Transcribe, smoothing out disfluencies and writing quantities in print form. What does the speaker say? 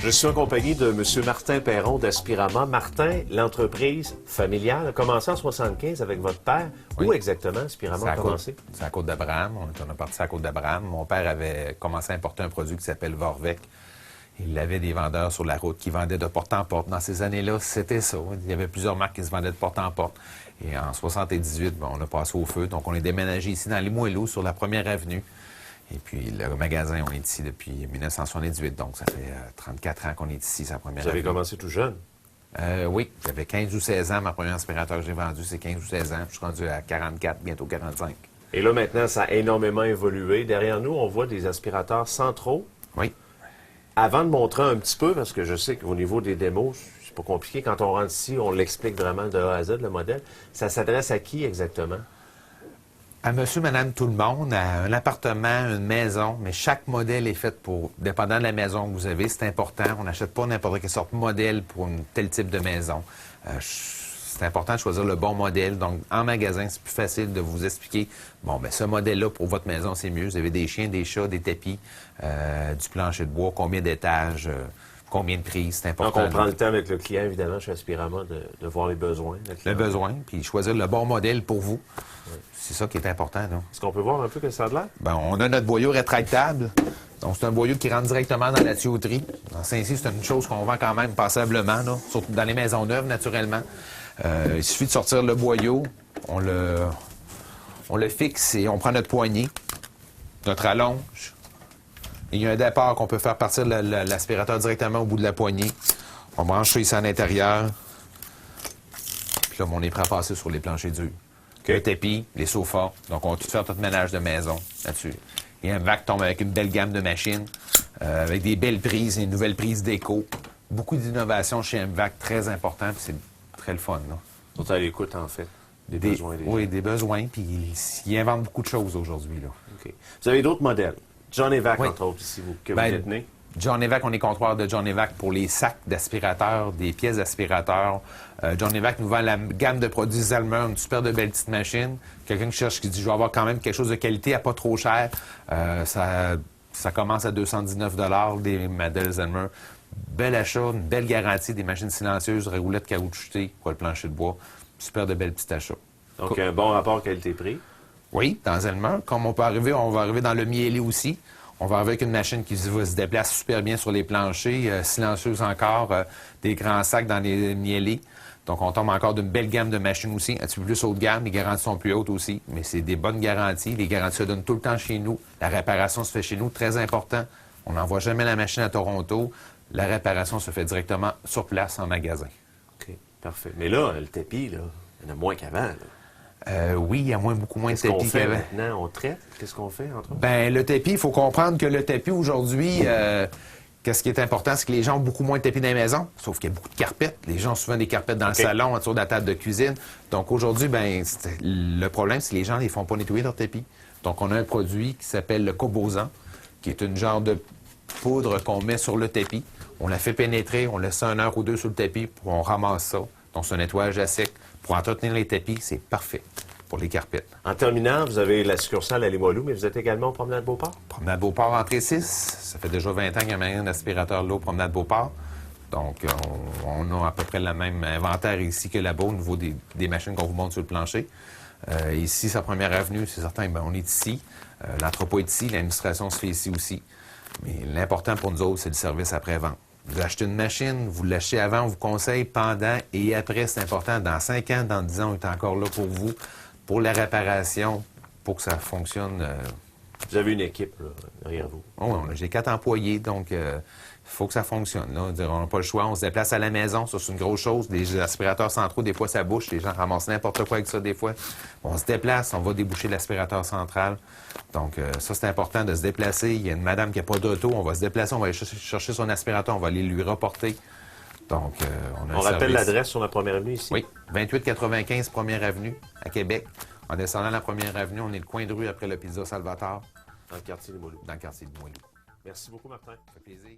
Je suis en compagnie de M. Martin Perron d'Aspirama. Martin, l'entreprise familiale a commencé en 1975 avec votre père. Oui. Où exactement Aspirama a commencé? C'est à la Côte d'Abraham. On a parti à la Côte d'Abraham. Mon père avait commencé à importer un produit qui s'appelle Vorvec. Il avait des vendeurs sur la route qui vendaient de porte en porte. Dans ces années-là, c'était ça. Il y avait plusieurs marques qui se vendaient de porte en porte. Et en 1978, on a passé au feu. Donc, on est déménagé ici dans Limoilou, sur la première avenue. Et puis, le magasin, on est ici depuis 1978. Donc, ça fait 34 ans qu'on est ici, sa première Vous avez avenue. commencé tout jeune. Oui, j'avais 15 ou 16 ans. Ma première aspirateur que j'ai vendu, c'est 15 ou 16 ans. Puis je suis rendu à 44, bientôt 45. Et là, maintenant, ça a énormément évolué. Derrière nous, on voit des aspirateurs centraux. Oui. Avant de montrer un petit peu, parce que je sais qu'au niveau des démos, c'est pas compliqué. Quand on rentre ici, on l'explique vraiment de A à Z, le modèle. Ça s'adresse à qui exactement? À monsieur, madame, tout le monde, à un appartement, une maison, mais chaque modèle est fait pour, dépendant de la maison que vous avez, c'est important. On n'achète pas n'importe quelle sorte de modèle pour un tel type de maison. C'est important de choisir le bon modèle. Donc, en magasin, c'est plus facile de vous expliquer, bon, ben ce modèle-là, pour votre maison, c'est mieux. Vous avez des chiens, des chats, des tapis, du plancher de bois, combien d'étages, combien de prises, c'est important. Donc, on prend le temps avec le client, évidemment, chez Aspirama, de voir les besoins. Le besoin, puis choisir le bon modèle pour vous. Oui. C'est ça qui est important, là. Est-ce qu'on peut voir un peu que ça a l'air? Bien, on a notre boyau rétractable. Donc, c'est un boyau qui rentre directement dans la tuyauterie. Dans Saint-Cy, c'est une chose qu'on vend quand même passablement, là, surtout dans les maisons neuves, naturellement. Il suffit de sortir le boyau, on le fixe et on prend notre poignée, notre allonge. Et il y a un départ qu'on peut faire partir l'aspirateur directement au bout de la poignée. On branche ça ici à l'intérieur. Puis là, on est prêt à passer sur les planchers durs. Okay. Le tapis, les sofas. Donc, on va tout faire tout ménage de maison là-dessus. Et un vac tombe avec une belle gamme de machines, avec des belles prises, des nouvelles prises d'écho. Beaucoup d'innovation chez MVAC, très important, puis c'est très le fun. Là. Surtout à l'écoute, en fait, des besoins. Oui, des besoins, puis ils inventent beaucoup de choses aujourd'hui. Là. Okay. Vous avez d'autres modèles. John Evac, oui. entre autres, ici, que vous détenez. John Evac, on est comptoir de John Evac pour les sacs d'aspirateurs, des pièces d'aspirateurs. John Evac nous vend la gamme de produits Zellmer, une super de belle petite machine. Quelqu'un qui cherche, qui dit, je vais avoir quand même quelque chose de qualité à pas trop cher. Ça commence à 219 $ des modèles Zellmer. Bel achat, une belle garantie, des machines silencieuses, roulettes caoutchoutées pour le plancher de bois. Super de belles petites achats. Donc, un bon rapport qualité-prix. Oui, dans Zellmer. Comme on va arriver dans le mielé aussi. On va arriver avec une machine qui se déplace super bien sur les planchers, silencieuse encore, des grands sacs dans les mielés. Donc, on tombe encore d'une belle gamme de machines aussi, un petit peu plus haut de gamme. Les garanties sont plus hautes aussi, mais c'est des bonnes garanties. Les garanties se donnent tout le temps chez nous. La réparation se fait chez nous, très important. On n'envoie jamais la machine à Toronto. La réparation se fait directement sur place en magasin. OK, parfait. Mais là, le tapis, là, il y en a moins qu'avant. Oui, il y a beaucoup moins de tapis qu'avant. Qu'est-ce qu'on fait maintenant? On traite? Qu'est-ce qu'on fait, entre autres? Bien, le tapis, il faut comprendre que le tapis, aujourd'hui, qu'est-ce qui est important, c'est que les gens ont beaucoup moins de tapis dans les maisons, sauf qu'il y a beaucoup de carpettes. Les gens ont souvent des carpettes dans le salon, autour de la table de cuisine. Donc, aujourd'hui, bien, le problème, c'est que les gens ne les font pas nettoyer leur tapis. Donc, on a un produit qui s'appelle le Cobosan, qui est une genre de poudre qu'on met sur le tapis. On la fait pénétrer, on laisse ça 1 heure ou 2 sur le tapis, puis on ramasse ça. Donc, c'est un nettoyage à sec. Pour entretenir les tapis, c'est parfait pour les carpettes. En terminant, vous avez la succursale à Limoilou, mais vous êtes également au Promenade Beauport? Promenade Beauport, entrée 6. Ça fait déjà 20 ans qu'il y a un aspirateur là au Promenade Beauport. Donc, on a à peu près le même inventaire ici que là-bas au niveau des machines qu'on vous montre sur le plancher. Ici, sa première avenue, c'est certain, bien, on est ici. L'entrepôt est ici, l'administration se fait ici aussi. Mais l'important pour nous autres, c'est le service après-vente. Vous achetez une machine, vous l'achetez avant, on vous conseille, pendant et après, c'est important. Dans 5 ans, dans 10 ans, on est encore là pour vous, pour la réparation, pour que ça fonctionne. Vous avez une équipe là, derrière vous? Oh, j'ai 4 employés, donc il faut que ça fonctionne. Là. On n'a pas le choix, on se déplace à la maison, ça c'est une grosse chose. Les aspirateurs centraux, des fois ça bouche, les gens ramassent n'importe quoi avec ça des fois. On se déplace, on va déboucher l'aspirateur central. Donc ça c'est important de se déplacer. Il y a une madame qui n'a pas d'auto, on va se déplacer, on va aller chercher son aspirateur, on va aller lui reporter. Donc on rappelle l'adresse sur la première avenue ici? Oui, 2895 Première Avenue à Québec. En descendant la Première Avenue, on est le coin de rue après le Pizza Salvatore. Dans le quartier de Limoilou. Dans le quartier de Limoilou. Merci beaucoup, Martin. Ça fait plaisir.